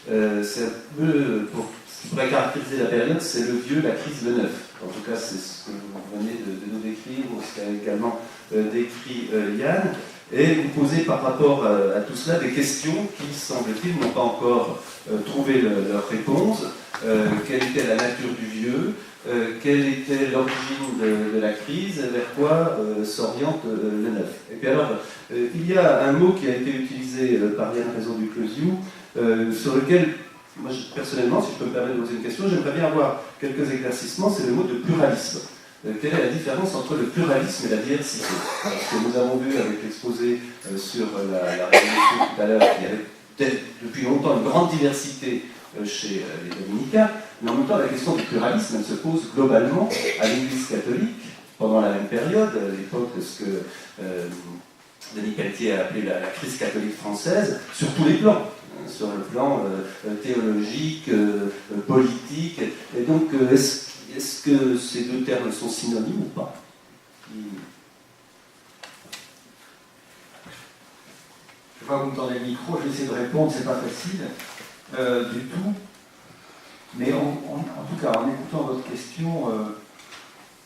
c'est un peu, ce qui pourrait caractériser la période, c'est le vieux, la crise, le neuf. En tout cas, c'est ce que vous venez de nous décrire, ou ce qu'a également décrit Yann. Et vous posez par rapport à tout cela des questions qui, semble-t-il, n'ont pas encore trouvé leur réponse. Quelle était la nature du vieux? Quelle était l'origine de la crise? Vers quoi s'oriente le neuf? Et puis alors, il y a un mot qui a été utilisé par Yann Réseau du Closiou, sur lequel, moi personnellement, si je peux me permettre de poser une question, j'aimerais bien avoir quelques éclaircissements, c'est le mot de pluralisme. Quelle est la différence entre le pluralisme et la diversité? Parce que nous avons vu avec l'exposé sur la révolution tout à l'heure qu'il y avait peut-être depuis longtemps une grande diversité chez les dominicains, mais en même temps la question du pluralisme elle se pose globalement à l'Église catholique pendant la même période, à l'époque de ce que Denis Pelletier a appelé la crise catholique française, sur tous les plans. Sur le plan théologique, politique. Et donc, est-ce que ces deux termes sont synonymes ou pas? Je vois que vous me tendez le micro, je vais essayer de répondre, c'est pas facile du tout. Mais en tout cas, en écoutant votre question,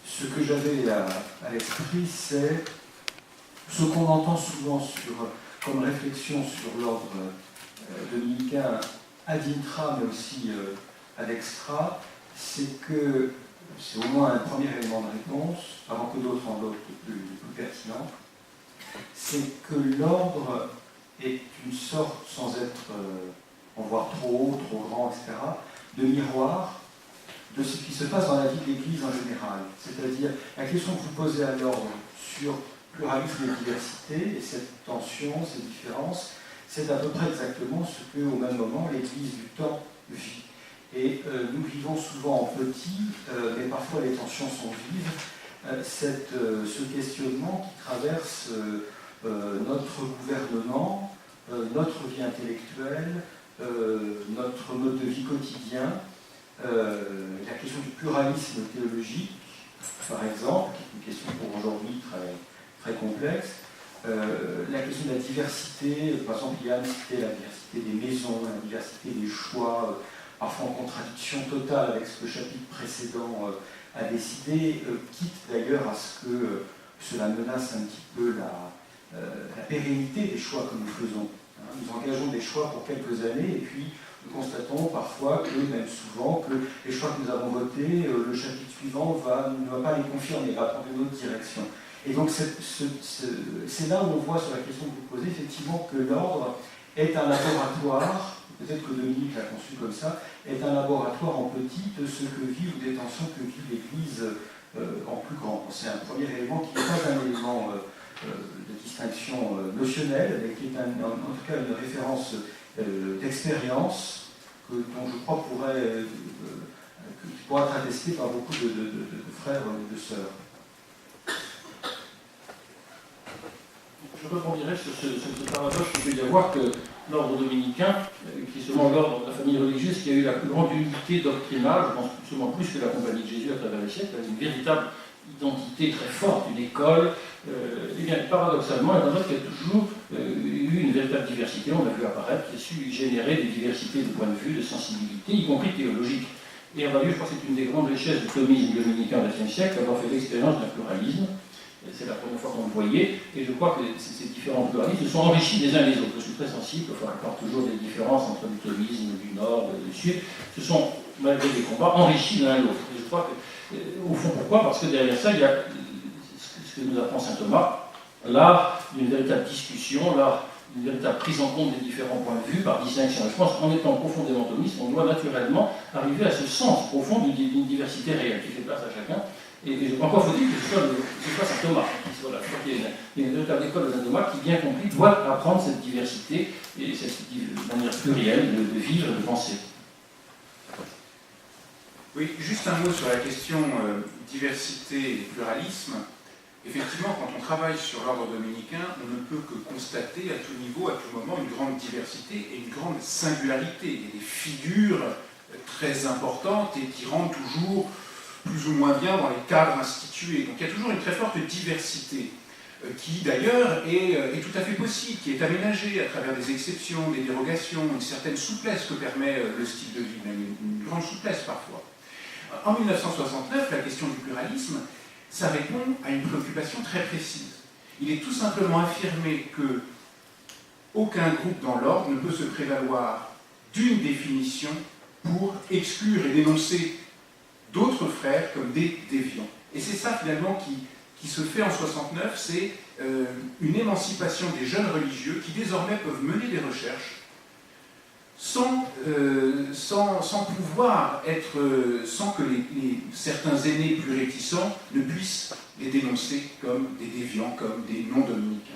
ce que j'avais à l'esprit, c'est ce qu'on entend souvent comme réflexion sur l'ordre dominicain ad intra, mais aussi ad extra, c'est que, c'est au moins un premier élément de réponse, avant que d'autres en d'autres plus pertinents, c'est que l'ordre est une sorte, sans être en voir trop haut, trop grand, etc., de miroir de ce qui se passe dans la vie de l'Église en général. C'est-à-dire, la question que vous posez à l'ordre sur pluralisme et diversité, et cette tension, ces différences, c'est à peu près exactement ce qu'au même moment l'Église du temps vit. Et nous vivons souvent en petit, mais parfois les tensions sont vives, ce questionnement qui traverse notre gouvernement, notre vie intellectuelle, notre mode de vie quotidien, la question du pluralisme théologique, par exemple, qui est une question pour aujourd'hui très, très complexe, la question de la diversité, par exemple, Yann citait la diversité des maisons, la diversité des choix, parfois en contradiction totale avec ce que le chapitre précédent a décidé, quitte d'ailleurs à ce que cela menace un petit peu la pérennité des choix que nous faisons. Nous engageons des choix pour quelques années et puis nous constatons parfois que, même souvent, que les choix que nous avons votés, le chapitre suivant ne va pas les confirmer, va prendre une autre direction. Et donc c'est là où on voit sur la question que vous posez, effectivement, que l'ordre est un laboratoire, peut-être que Dominique l'a conçu comme ça, est un laboratoire en petit de ce que vit ou des tensions que vit l'Église en plus grand. C'est un premier élément qui n'est pas un élément de distinction notionnelle, mais qui est en tout cas une référence d'expérience dont je crois qui pourra être attestée par beaucoup de frères et de sœurs. Je rebondirai sur ce paradoxe qu'il peut y avoir que l'ordre dominicain, qui est selon l'ordre de la famille religieuse, qui a eu la plus grande unité doctrinale, je pense sûrement plus que la Compagnie de Jésus à travers les siècles, une véritable identité très forte, une école, et bien paradoxalement, il y a toujours eu une véritable diversité, on l'a vu apparaître, qui a su générer des diversités de points de vue, de sensibilité, y compris théologiques. Et en réalité, je crois que c'est une des grandes richesses du thomisme dominicain au XXe siècle, d'avoir fait l'expérience d'un pluralisme. C'est la première fois qu'on le voyait, et je crois que ces différents pluralismes se sont enrichis les uns les autres. Je suis très sensible, il y a toujours des différences entre le thomisme du Nord et du Sud, se sont, malgré des combats, enrichis l'un l'autre. Et je crois que, au fond, pourquoi? Parce que derrière ça, il y a ce que nous apprend saint Thomas, l'art d'une véritable discussion, l'art d'une véritable prise en compte des différents points de vue par distinction. Et je pense qu'en étant profondément thomiste, on doit naturellement arriver à ce sens profond d'une diversité réelle qui fait place à chacun. Et encore faut-il que ce soit saint Thomas qui soit là. Je crois qu'il y a une véritable école de saint Thomas qui, bien compris, doit apprendre cette diversité et cette manière plurielle de vivre et de penser. Oui, juste un mot sur la question diversité et pluralisme. Effectivement, quand on travaille sur l'ordre dominicain, on ne peut que constater à tout niveau, à tout moment, une grande diversité et une grande singularité. Il y a des figures très importantes et qui rendent toujours plus ou moins bien dans les cadres institués. Donc il y a toujours une très forte diversité. qui d'ailleurs est tout à fait possible, qui est aménagé à travers des exceptions, des dérogations, une certaine souplesse que permet le style de vie, même une grande souplesse parfois. En 1969, la question du pluralisme, ça répond à une préoccupation très précise. Il est tout simplement affirmé que aucun groupe dans l'ordre ne peut se prévaloir d'une définition pour exclure et dénoncer d'autres frères comme des déviants. Et c'est ça finalement qui se fait en 69, c'est une émancipation des jeunes religieux qui désormais peuvent mener des recherches sans pouvoir être, sans que certains aînés plus réticents ne puissent les dénoncer comme des déviants, comme des non-dominicains.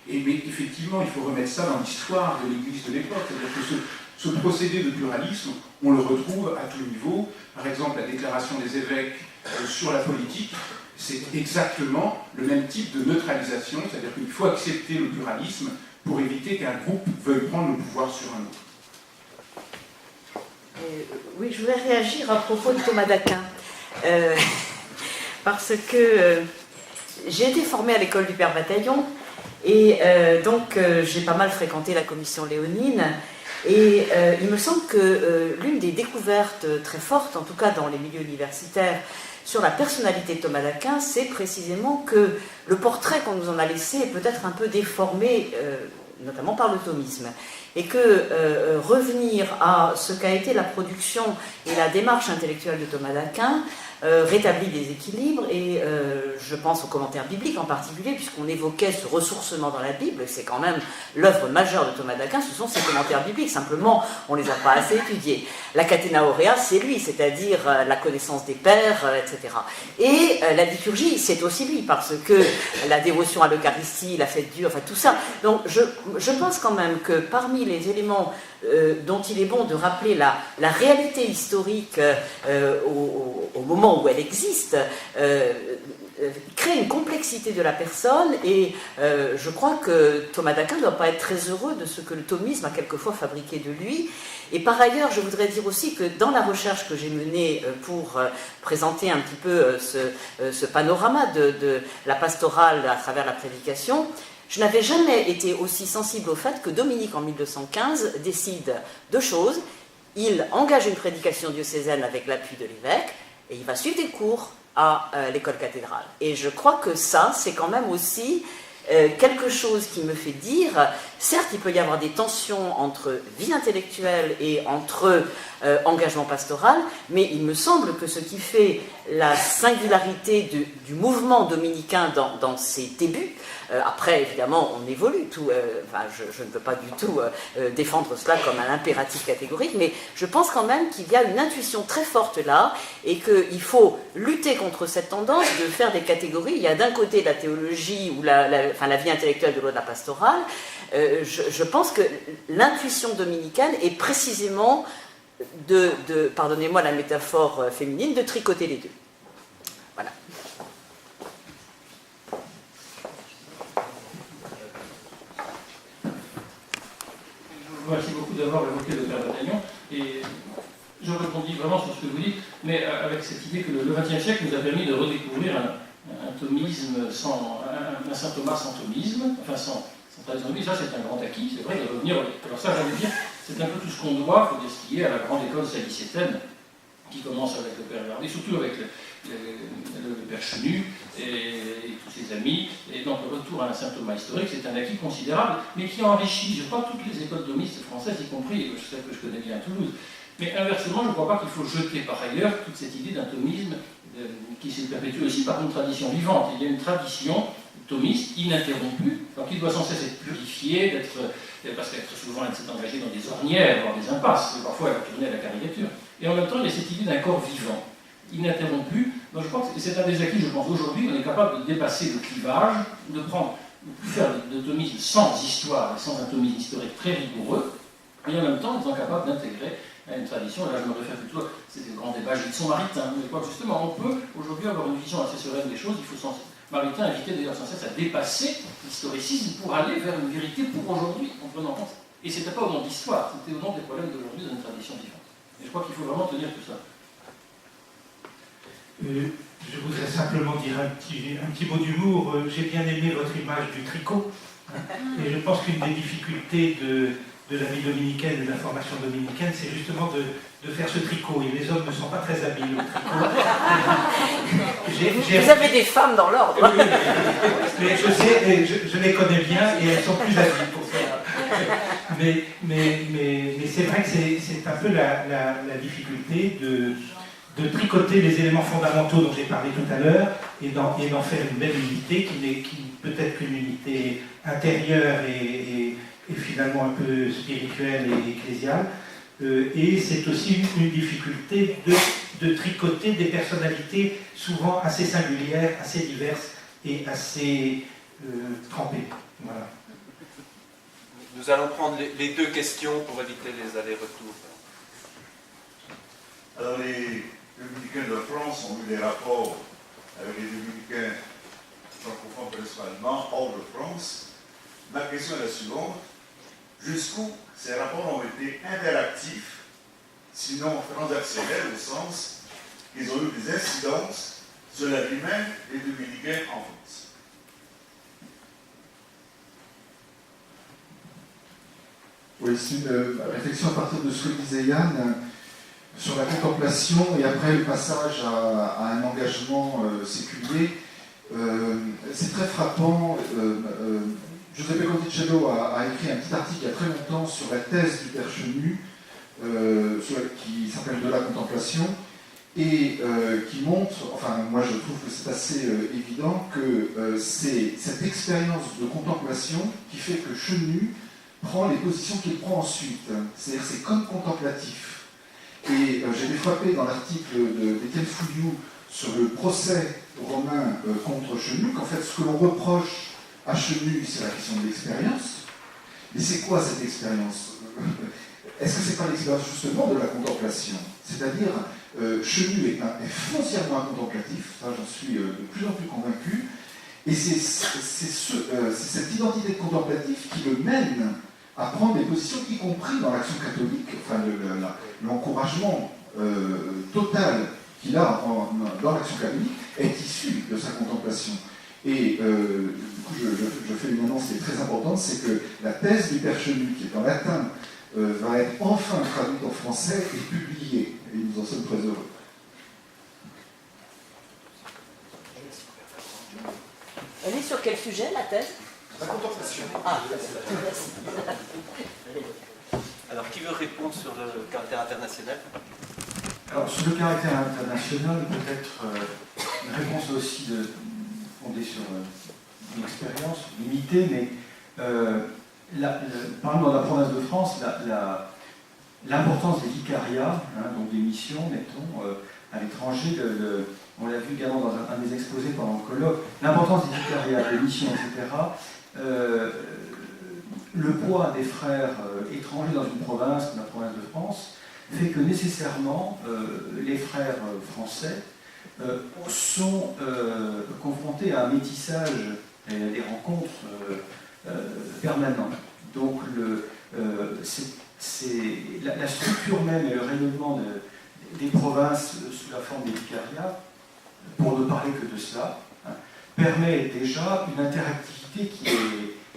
Mais effectivement, il faut remettre ça dans l'histoire de l'Église de l'époque. C'est-à-dire que ce procédé de pluralisme, on le retrouve à tout niveau. Par exemple, la déclaration des évêques sur la politique, c'est exactement le même type de neutralisation, c'est-à-dire qu'il faut accepter le pluralisme pour éviter qu'un groupe veuille prendre le pouvoir sur un autre. Oui, je voudrais réagir à propos de Thomas d'Aquin. Parce que j'ai été formée à l'école du Père Bataillon, et donc j'ai pas mal fréquenté la commission léonine, et il me semble que l'une des découvertes très fortes, en tout cas dans les milieux universitaires, sur la personnalité de Thomas d'Aquin, c'est précisément que le portrait qu'on nous en a laissé est peut-être un peu déformé, notamment par le thomisme. Et que revenir à ce qu'a été la production et la démarche intellectuelle de Thomas d'Aquin rétablit des équilibres, et je pense aux commentaires bibliques en particulier, puisqu'on évoquait ce ressourcement dans la Bible, c'est quand même l'œuvre majeure de Thomas d'Aquin, ce sont ses commentaires bibliques, simplement on ne les a pas assez étudiés. La Catena Aurea, c'est lui, c'est-à-dire la connaissance des pères, etc. Et la liturgie, c'est aussi lui, parce que la dévotion à l'Eucharistie, la fête Dieu, enfin tout ça. Donc je pense quand même que parmi les éléments dont il est bon de rappeler la réalité historique au moment où elle existe, crée une complexité de la personne, et je crois que Thomas d'Aquin ne doit pas être très heureux de ce que le thomisme a quelquefois fabriqué de lui. Et par ailleurs, je voudrais dire aussi que dans la recherche que j'ai menée pour présenter un petit peu ce panorama de la pastorale à travers la prédication, je n'avais jamais été aussi sensible au fait que Dominique, en 1215, décide deux choses. Il engage une prédication diocésaine avec l'appui de l'évêque, et il va suivre des cours à l'école cathédrale. Et je crois que ça, c'est quand même aussi quelque chose qui me fait dire, certes, il peut y avoir des tensions entre vie intellectuelle et entre engagement pastoral, mais il me semble que ce qui fait la singularité du mouvement dominicain dans ses débuts, après, évidemment, on évolue tout. Je ne peux pas du tout défendre cela comme un impératif catégorique, mais je pense quand même qu'il y a une intuition très forte là, et qu'il faut lutter contre cette tendance de faire des catégories. Il y a d'un côté la théologie ou la vie intellectuelle de l'autre la pastorale. Je pense que l'intuition dominicaine est précisément pardonnez-moi la métaphore féminine, de tricoter les deux. Voilà. Merci beaucoup d'avoir évoqué le Père Bataillon, et je rebondis vraiment sur ce que vous dites, mais avec cette idée que le XXe siècle nous a permis de redécouvrir un thomisme un saint Thomas sans thomisme, enfin sans tradition thomisme. Ça c'est un grand acquis, c'est vrai, de revenir. Alors ça, j'allais dire, c'est un peu tout ce qu'on doit, il faut dire ce qui est à la grande école salicétaine, qui commence avec le Père Gardé, surtout avec le Père Chenu et tous ses amis, et donc le retour à un saint Thomas historique, c'est un acquis considérable, mais qui enrichit, je crois, toutes les écoles thomistes françaises, y compris celles que je connais bien à Toulouse. Mais inversement, je ne crois pas qu'il faut jeter par ailleurs toute cette idée d'un thomisme qui se perpétue aussi par une tradition vivante. Il y a une tradition thomiste ininterrompue, donc qui doit sans cesse être purifiée, parce qu'être souvent elle s'est engagée dans des ornières, voire des impasses, et parfois elle a tourné à la caricature. Et en même temps, il y a cette idée d'un corps vivant, ininterrompu. Donc je crois que c'est un des acquis, je pense, aujourd'hui, on est capable de dépasser le clivage, de faire de thomisme sans histoire, et sans un thomisme historique très rigoureux, et en même temps, en étant capable d'intégrer une tradition, et là je me réfère plutôt à le grand débat Gilson-Maritain, mais je crois que justement, on peut aujourd'hui avoir une vision assez sereine des choses. Il faut Maritain invitait d'ailleurs sans cesse à dépasser l'historicisme pour aller vers une vérité pour aujourd'hui, en prenant compte. Et c'était pas au nom d'histoire, c'était au nom des problèmes d'aujourd'hui dans une tradition vivante. Et je crois qu'il faut vraiment tenir tout ça. Je voudrais simplement dire un petit mot d'humour. J'ai bien aimé votre image du tricot. Et je pense qu'une des difficultés de la vie dominicaine, de la formation dominicaine, c'est justement de faire ce tricot. Et les hommes ne sont pas très habiles au tricot. Vous avez des femmes dans l'ordre. Oui, mais je sais, et je les connais bien, et elles sont plus habiles pour ça. Mais c'est vrai que c'est un peu la difficulté de tricoter les éléments fondamentaux dont j'ai parlé tout à l'heure et d'en faire une belle unité qui peut-être qu'une unité intérieure et finalement un peu spirituelle et ecclésiale. Et c'est aussi une difficulté de tricoter des personnalités souvent assez singulières, assez diverses et assez trempées. Voilà. Nous allons prendre les deux questions pour éviter les allers-retours. Alors les dominicains de France ont eu des rapports avec les dominicains francophones principalement hors de France. Ma question est la suivante. Jusqu'où ces rapports ont été interactifs, sinon transactionnels, au sens qu'ils ont eu des incidences sur la vie même des dominicains en France? Oui, c'est une réflexion à partir de ce que disait Yann sur la contemplation et après le passage à un engagement séculier. C'est très frappant. Giuseppe Conticello a écrit un petit article il y a très longtemps sur la thèse du Père Chenu, qui s'appelle De la contemplation, et qui montre, enfin moi je trouve que c'est assez évident, que c'est cette expérience de contemplation qui fait que Chenu prend les positions qu'il prend ensuite. C'est-à-dire c'est comme contemplatif. Et j'ai été frappé dans l'article d'Étienne Fouillou sur le procès romain contre Chenu, qu'en fait ce que l'on reproche à Chenu, c'est la question de l'expérience. Mais c'est quoi cette expérience? Est-ce que c'est pas l'expérience justement de la contemplation? C'est-à-dire, Chenu est foncièrement contemplatif, ça j'en suis de plus en plus convaincu, et c'est cette identité de contemplatif qui le mène à prendre des positions, y compris dans l'action catholique, enfin l'encouragement total qu'il a dans l'action catholique est issu de sa contemplation. Et du coup, je fais une annonce qui est très importante, c'est que la thèse du Père Chenu, qui est en latin, va être enfin traduite en français et publiée. Et nous en sommes très heureux. Elle est sur quel sujet, la thèse? La contemplation. Ah, Alors, qui veut répondre sur le caractère international? Alors, sur le caractère international, peut-être une réponse aussi fondée sur une expérience limitée, mais par exemple, dans la province de France, l'importance des vicariats, donc des missions, mettons, à l'étranger, on l'a vu également dans un des exposés pendant le colloque, l'importance des vicariats, des missions, etc., le poids des frères étrangers dans une province, comme la province de France, fait que nécessairement les frères français sont confrontés à un métissage et à des rencontres permanentes. Donc la structure même et le rayonnement des provinces sous la forme des vicariats, pour ne parler que de cela, permet déjà une interactivité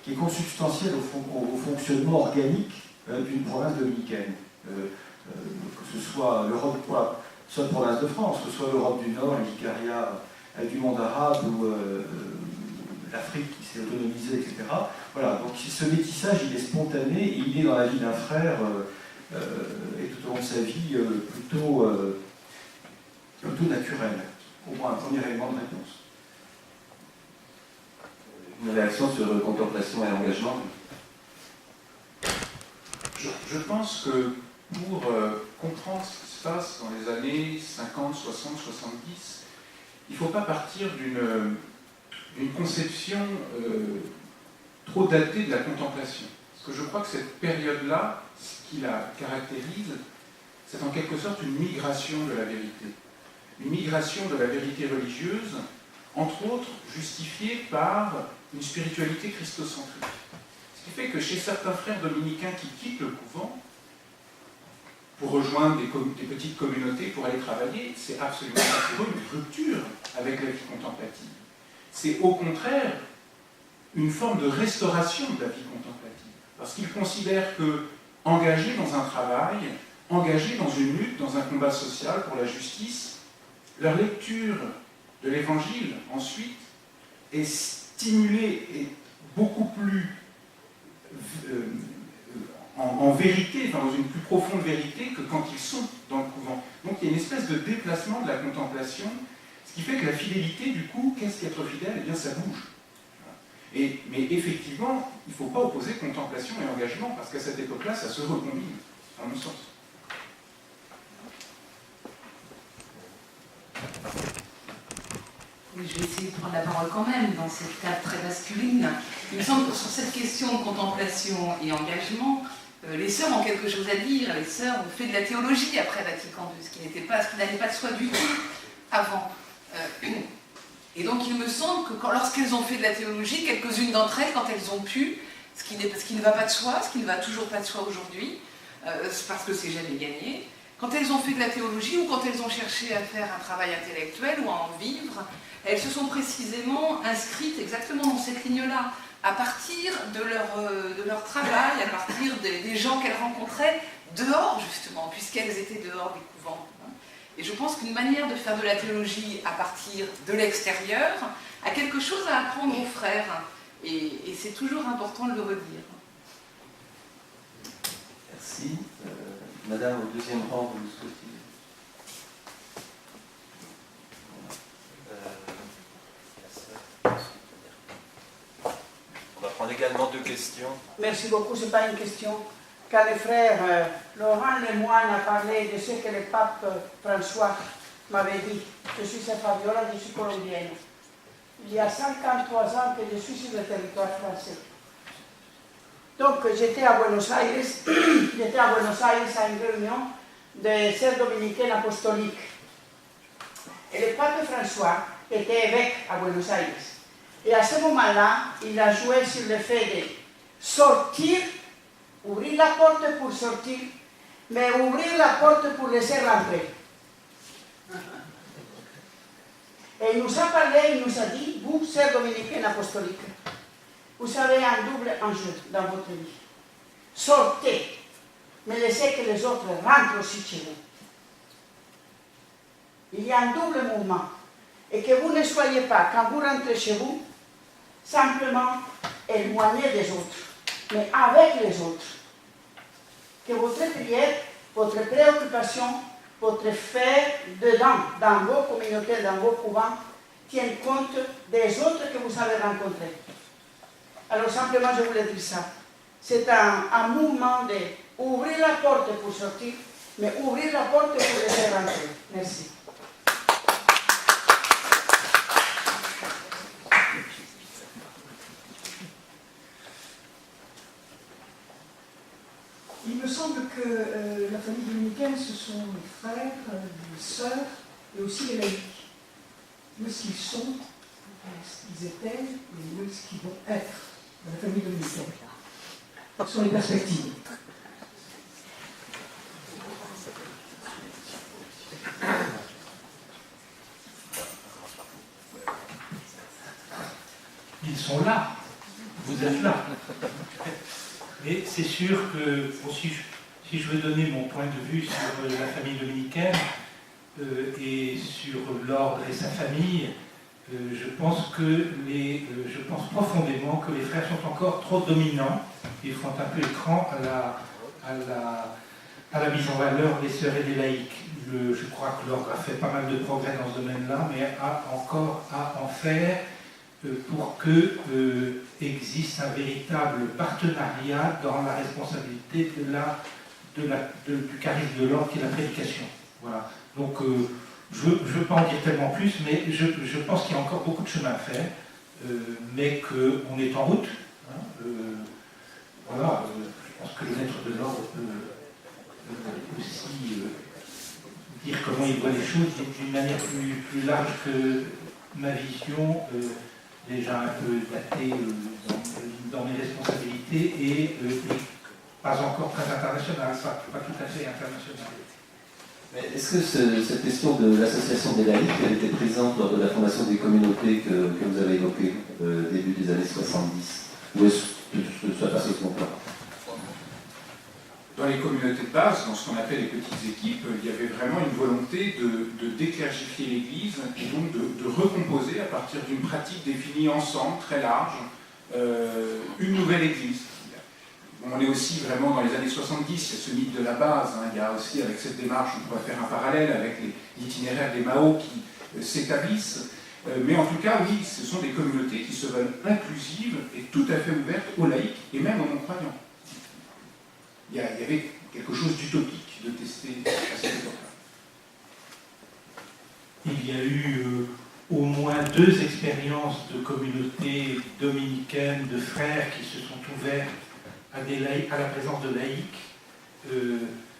qui est consubstantielle au fonctionnement organique d'une province dominicaine. Que ce soit l'Europe, soit la province de France, que ce soit l'Europe du Nord, les vicariats du monde arabe ou l'Afrique qui s'est autonomisée, etc. Voilà, donc ce métissage, il est spontané et il est dans la vie d'un frère et tout au long de sa vie plutôt naturel. Au moins un premier élément de réponse. Une réaction sur contemplation et engagement? Je pense que pour comprendre ce qui se passe dans les années 50, 60, 70, il ne faut pas partir d'une conception trop datée de la contemplation. Parce que je crois que cette période-là, ce qui la caractérise, c'est en quelque sorte une migration de la vérité. Une migration de la vérité religieuse, entre autres justifiée par une spiritualité christocentrique. Ce qui fait que chez certains frères dominicains qui quittent le couvent, pour rejoindre des petites communautés, pour aller travailler. C'est absolument pas pour eux une rupture avec la vie contemplative. C'est au contraire une forme de restauration de la vie contemplative. Parce qu'ils considèrent que engagés dans un travail, engagés dans une lutte, dans un combat social pour la justice, leur lecture de l'Évangile, ensuite, est stimulée et beaucoup plus en vérité, enfin, dans une plus profonde vérité que quand ils sont dans le couvent. Donc il y a une espèce de déplacement de la contemplation, ce qui fait que la fidélité, du coup, qu'est-ce qu'être fidèle? Eh bien, ça bouge. Mais effectivement, il ne faut pas opposer contemplation et engagement, parce qu'à cette époque-là, ça se recombine, à mon sens. Oui, je vais essayer de prendre la parole quand même, dans cette cadre très masculine. Il me semble que sur cette question de contemplation et engagement, les sœurs ont quelque chose à dire. Les sœurs ont fait de la théologie après Vatican II, ce qui n'allait pas de soi du tout avant. Et donc il me semble que lorsqu'elles ont fait de la théologie, quelques-unes d'entre elles, quand elles ont pu, ce qui ne va pas de soi, ce qui ne va toujours pas de soi aujourd'hui, parce que c'est jamais gagné, quand elles ont fait de la théologie ou quand elles ont cherché à faire un travail intellectuel ou à en vivre, elles se sont précisément inscrites exactement dans cette ligne-là, à partir de leur travail, à partir des gens qu'elles rencontraient dehors, justement, puisqu'elles étaient dehors des couvents. Et je pense qu'une manière de faire de la théologie à partir de l'extérieur a quelque chose à apprendre aux frères. Et c'est toujours important de le redire. Merci. Madame, au deuxième rang, vous le souhaitez. On va prendre également 2 questions. Merci beaucoup, ce n'est pas une question. Quand le frère Laurent Lemoine a parlé de ce que le pape François m'avait dit, je suis à Fabiola, je suis colombienne. Il y a 53 ans que je suis sur le territoire français. Donc j'étais à Buenos Aires à une réunion des sœurs dominicaines apostoliques. Et le pape François était évêque à Buenos Aires. Et à ce moment-là, il a joué sur le fait de sortir, ouvrir la porte pour sortir, mais ouvrir la porte pour laisser rentrer. Et il nous a parlé, il nous a dit, vous, sœurs dominicaines apostoliques, vous avez un double enjeu dans votre vie. Sortez, mais laissez que les autres rentrent aussi chez vous. Il y a un double mouvement. Et que vous ne soyez pas, quand vous rentrez chez vous, simplement éloignés des autres, mais avec les autres. Que votre prière, votre préoccupation, votre faire dedans, dans vos communautés, dans vos couvents, tienne compte des autres que vous avez rencontrés. Alors simplement, je voulais dire ça. C'est un mouvement d'ouvrir la porte pour sortir, mais ouvrir la porte pour laisser rentrer. Merci. Il me semble que la famille dominicaine, ce sont les frères, les sœurs et aussi les laïcs. Où est-ce qu'ils sont, où est-ce qu'ils étaient et où est-ce qu'ils vont être dans la famille dominicaine. Ce sont les perspectives. Ils sont là, vous êtes là. Mais c'est sûr que, si je veux donner mon point de vue sur la famille dominicaine et sur l'ordre et sa famille, je pense profondément que les frères sont encore trop dominants. Ils font un peu écran à la mise en valeur des sœurs et des laïcs. Je crois que l'ordre a fait pas mal de progrès dans ce domaine-là, mais a encore à en faire pour que existe un véritable partenariat dans la responsabilité du charisme de l'ordre qui est la prédication. Voilà. Donc je ne veux pas en dire tellement plus, mais je pense qu'il y a encore beaucoup de chemin à faire, mais qu'on est en route. Hein, voilà, je pense que le maître de l'ordre peut aussi dire comment il voit les choses d'une manière plus large que ma vision, déjà un peu datée dans mes responsabilités et pas encore très international, pas tout à fait international. Mais est-ce que cette question de l'association des laïcs, elle était présente lors de la fondation des communautés que vous avez évoquée début des années 70? Ou est-ce que ça passe au second plan? Dans les communautés de base, dans ce qu'on appelle les petites équipes, il y avait vraiment une volonté de déclergifier l'Église et donc de recomposer à partir d'une pratique définie ensemble, très large, une nouvelle Église. On est aussi vraiment dans les années 70, il y a ce mythe de la base, il y a aussi avec cette démarche, on pourrait faire un parallèle avec l'itinéraire des Mao qui s'établissent, mais en tout cas, oui, ce sont des communautés qui se veulent inclusives et tout à fait ouvertes aux laïcs et même aux non-croyants. Il y avait quelque chose d'utopique de tester à cette époque-là. Il y a eu au moins 2 expériences de communautés dominicaines, de frères qui se sont ouverts à la présence de laïcs,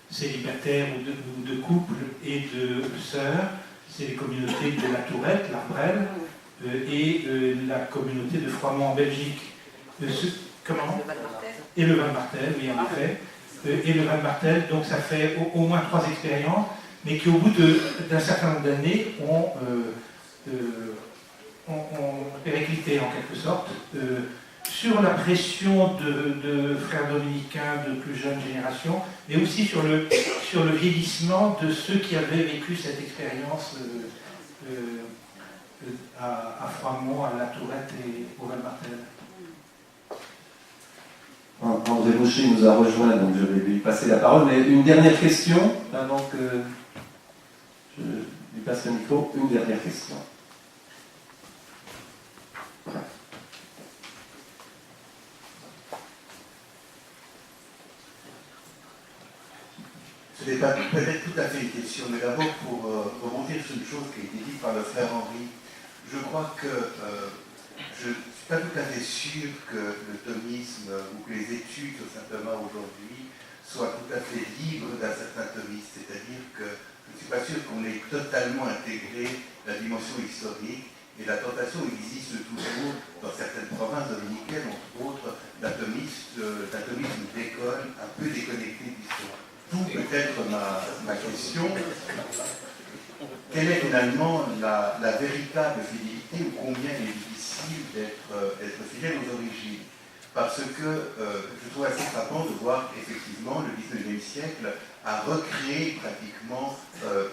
célibataires ou de couples et de sœurs. C'est les communautés de la Tourette, l'Arbrelle, et la communauté de Froidmont en Belgique. Comment ? Et le Val-Martel, oui, en effet. Et le Val-Martel, donc ça fait au moins 3 expériences, mais qui au bout d'un certain nombre d'années ont périclité en quelque sorte, sur la pression de frères dominicains de plus jeune génération, mais aussi sur le vieillissement de ceux qui avaient vécu cette expérience à Froidmont, à la Tourette et au Val-Martel. André Boucher nous a rejoint, donc je vais lui passer la parole. Mais une dernière question, avant que je lui passe le micro. Une dernière question. Voilà. Ce n'est pas peut-être tout à fait une question, mais d'abord pour rebondir sur une chose qui a été dite par le frère Henri. Je crois que je ne suis pas tout à fait sûr que le thomisme ou que les études sur saint Thomas aujourd'hui soient tout à fait libres d'un certain thomisme. C'est-à-dire que je ne suis pas sûr qu'on ait totalement intégré la dimension historique, et la tentation existe toujours dans certaines provinces dominicaines, entre autres, d'un thomisme d'école un peu déconnecté de l'histoire. D'où peut-être ma question. Quelle est finalement la véritable fidélité, ou combien il est difficile d'être fidèle aux origines? Parce que je trouve assez frappant de voir qu'effectivement le XIXe siècle a recréé pratiquement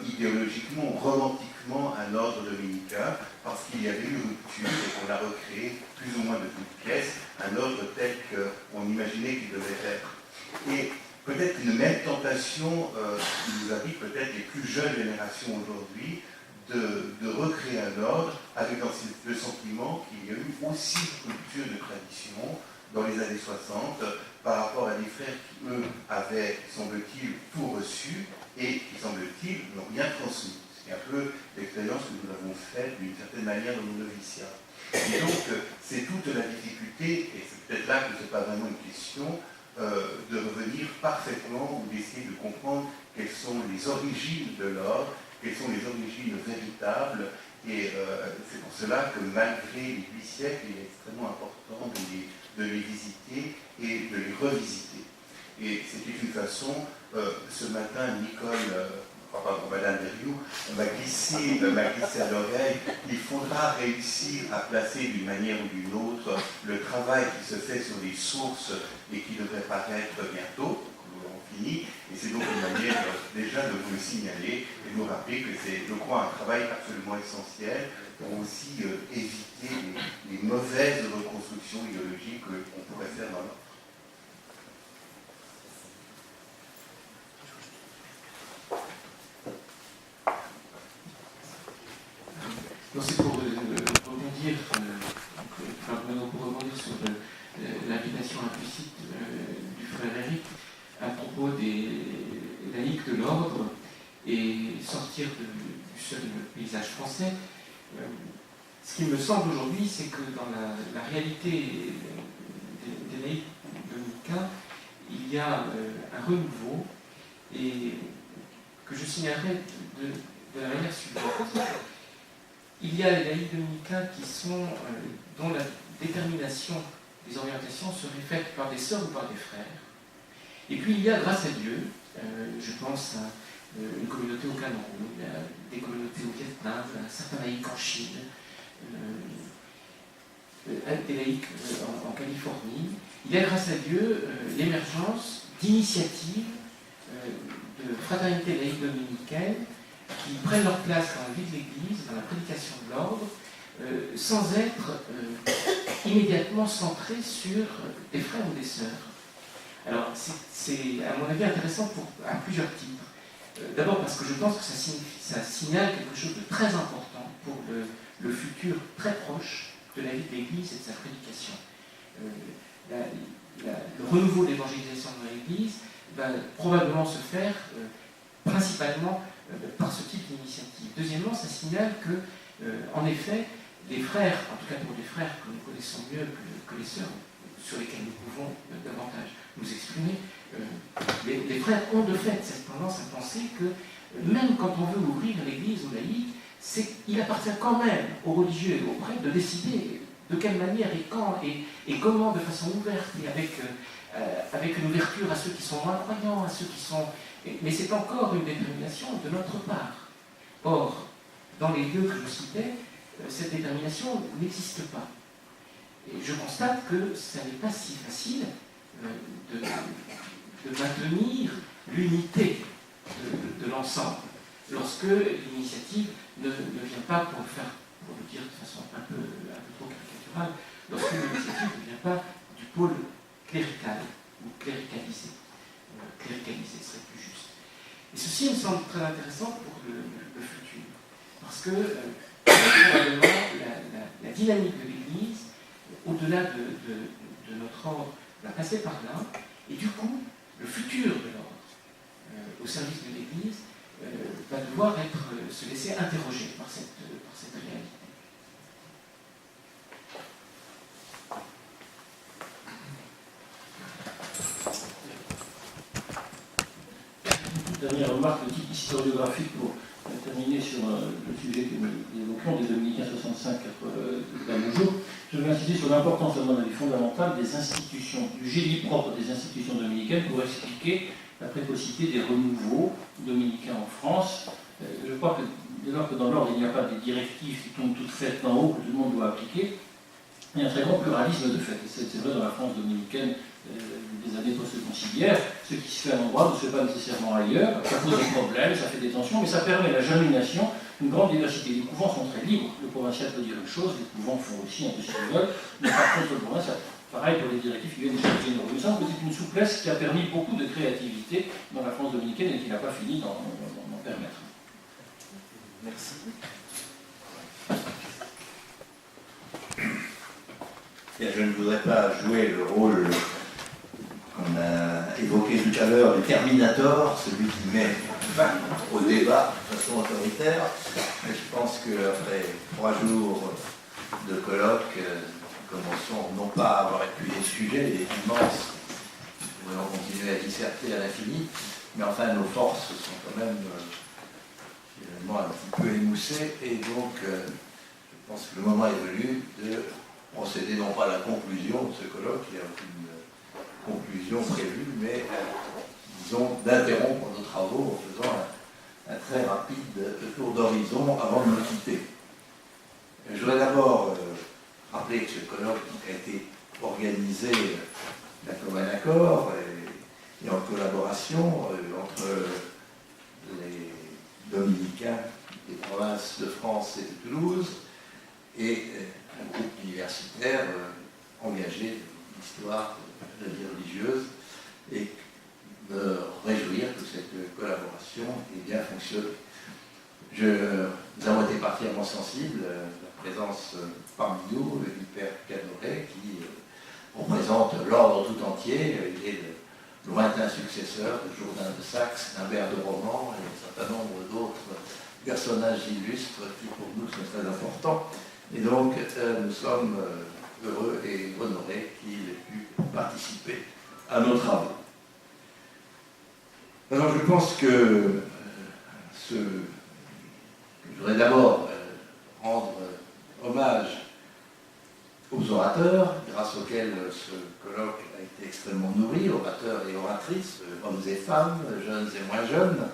idéologiquement, romantiquement un ordre dominicain, parce qu'il y avait eu rupture et qu'on a recréé plus ou moins de toutes pièces un ordre tel qu'on imaginait qu'il devait être. Et peut-être une même tentation nous habite peut-être les plus jeunes générations aujourd'hui de recréer un ordre avec le sentiment qu'il y a eu aussi une rupture de tradition dans les années 60 par rapport à des frères qui, eux, avaient, semble-t-il, tout reçu et qui, semble-t-il, n'ont rien transmis. C'est un peu l'expérience que nous avons faite d'une certaine manière dans nos noviciats. Et donc, c'est toute la difficulté, et c'est peut-être là que ce n'est pas vraiment une question, de revenir parfaitement ou d'essayer de comprendre quelles sont les origines de l'ordre, quelles sont les origines véritables, et c'est pour cela que malgré les 8 siècles, il est extrêmement important de les visiter et de les revisiter. Et c'était une façon, ce matin, Madame Derriou m'a glissé à l'oreille, il faudra réussir à placer d'une manière ou d'une autre le travail qui se fait sur les sources et qui devrait paraître bientôt, nous l'aurons fini, et c'est donc une manière déjà de vous le signaler et de vous rappeler que c'est, je crois, un travail absolument essentiel pour aussi éviter les mauvaises reconstructions idéologiques qu'on pourrait faire dans l'ordre. C'est pour rebondir, pour rebondir sur l'invitation implicite du frère Éric à propos des laïcs de l'ordre et sortir du seul paysage français. Ce qui me semble aujourd'hui, c'est que dans la réalité des laïcs dominicains, il y a un renouveau et que je signalerai de la manière suivante. Il y a les laïcs dominicains dont la détermination des orientations serait faite par des sœurs ou par des frères. Et puis il y a, grâce à Dieu, je pense à une communauté au Cameroun, des communautés au Vietnam, un certain laïc en Chine, des laïcs en Californie. Il y a, grâce à Dieu, l'émergence d'initiatives de fraternités laïques dominicaines qui prennent leur place dans la vie de l'Église, dans la prédication de l'ordre, sans être immédiatement centrés sur des frères ou des sœurs. Alors, c'est à mon avis intéressant à plusieurs titres. D'abord parce que je pense que ça signale quelque chose de très important pour le futur très proche de la vie de l'Église et de sa prédication. Le renouveau de l'évangélisation de l'Église va probablement se faire principalement par ce type d'initiative. Deuxièmement, ça signale que, en effet, les frères, en tout cas pour les frères que nous connaissons mieux que les sœurs, sur lesquels nous pouvons davantage nous exprimer, les frères ont de fait cette tendance à penser que même quand on veut ouvrir l'Église aux laïcs, il appartient quand même aux religieux et aux prêtres de décider de quelle manière et quand et comment, de façon ouverte et avec une ouverture à ceux qui sont moins croyants, à ceux qui sont... Mais c'est encore une détermination de notre part. Or, dans les lieux que je citais, cette détermination n'existe pas. Et je constate que ça n'est pas si facile de maintenir l'unité de l'ensemble lorsque l'initiative ne vient pas, pour le dire de façon un peu trop caricaturale, lorsque l'initiative ne vient pas du pôle clérical ou cléricalisé. Cléricalisé serait plus juste. Et ceci me semble très intéressant pour le futur, parce que probablement la dynamique de l'Église, au-delà de notre ordre, va passer par là, et du coup, le futur de l'ordre au service de l'Église va devoir se laisser interroger par cette réalité. Dernière remarque de type historiographique pour terminer sur le sujet que nous évoquons, des Dominicains 65 dans nos jours. Je vais insister sur l'importance, à mon avis, fondamentale des institutions, du génie propre des institutions dominicaines pour expliquer la précocité des renouveaux dominicains en France. Je crois que dès lors que dans l'ordre il n'y a pas des directives qui tombent toutes faites d'en haut que tout le monde doit appliquer, il y a un très grand pluralisme de fait. C'est vrai dans la France dominicaine des années post-conciliaires, ce qui se fait à un endroit ne se fait pas nécessairement ailleurs, ça pose des problèmes, ça fait des tensions, mais ça permet la germination d'une grande diversité. Les couvents sont très libres, le provincial peut dire une chose, les couvents font aussi un peu ce qu'ils veulent, mais par contre le provincial, pareil pour les directives qui viennent des chefs généraux. Il me semble que c'est une souplesse qui a permis beaucoup de créativité dans la France dominicaine et qui n'a pas fini d'en permettre. Merci. Bien, je ne voudrais pas jouer le rôle qu'on a évoqué tout à l'heure du Terminator, celui qui met fin au débat de façon autoritaire. Mais je pense qu'après 3 jours de colloque, nous commençons non pas à avoir épuisé le sujet, il est immense, nous allons continuer à disserter à l'infini, mais enfin nos forces sont quand même finalement un petit peu émoussées, et donc je pense que le moment est venu de procéder non pas à la conclusion de ce colloque, il n'y a aucune conclusion prévue, mais disons d'interrompre nos travaux en faisant un très rapide tour d'horizon avant de nous quitter. Je voudrais d'abord rappeler que ce colloque a été organisé d'un commun accord et en collaboration entre les dominicains des provinces de France et de Toulouse et un groupe universitaire engagé dans l'histoire de la vie religieuse, et me réjouir que cette collaboration ait bien fonctionné. Nous avons été particulièrement sensibles à la présence parmi nous du père Cadoret, qui représente l'ordre tout entier. Il est le lointain successeur de Jourdain de Saxe, d'Humbert de Roman et un certain nombre d'autres personnages illustres qui pour nous sont très importants. Et donc, nous sommes heureux et honorés qu'il ait pu participer à nos travaux. Alors, je pense que je voudrais d'abord rendre hommage aux orateurs, grâce grâce auquel ce colloque a été extrêmement nourri, orateurs et oratrices, hommes et femmes, jeunes et moins jeunes.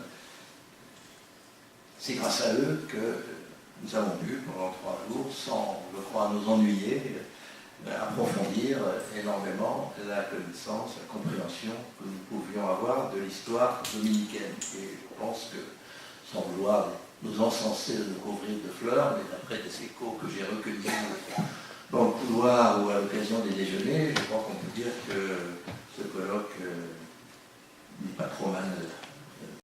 C'est grâce à eux que nous avons pu, pendant 3 jours, sans, je crois, nous ennuyer, approfondir énormément la connaissance, la compréhension que nous pouvions avoir de l'histoire dominicaine. Et je pense que, sans vouloir nous encenser, nous couvrir de fleurs, mais d'après des échos que j'ai recueillis dans le couloir ou à l'occasion des déjeuners, je crois qu'on peut dire que ce colloque n'est pas trop mal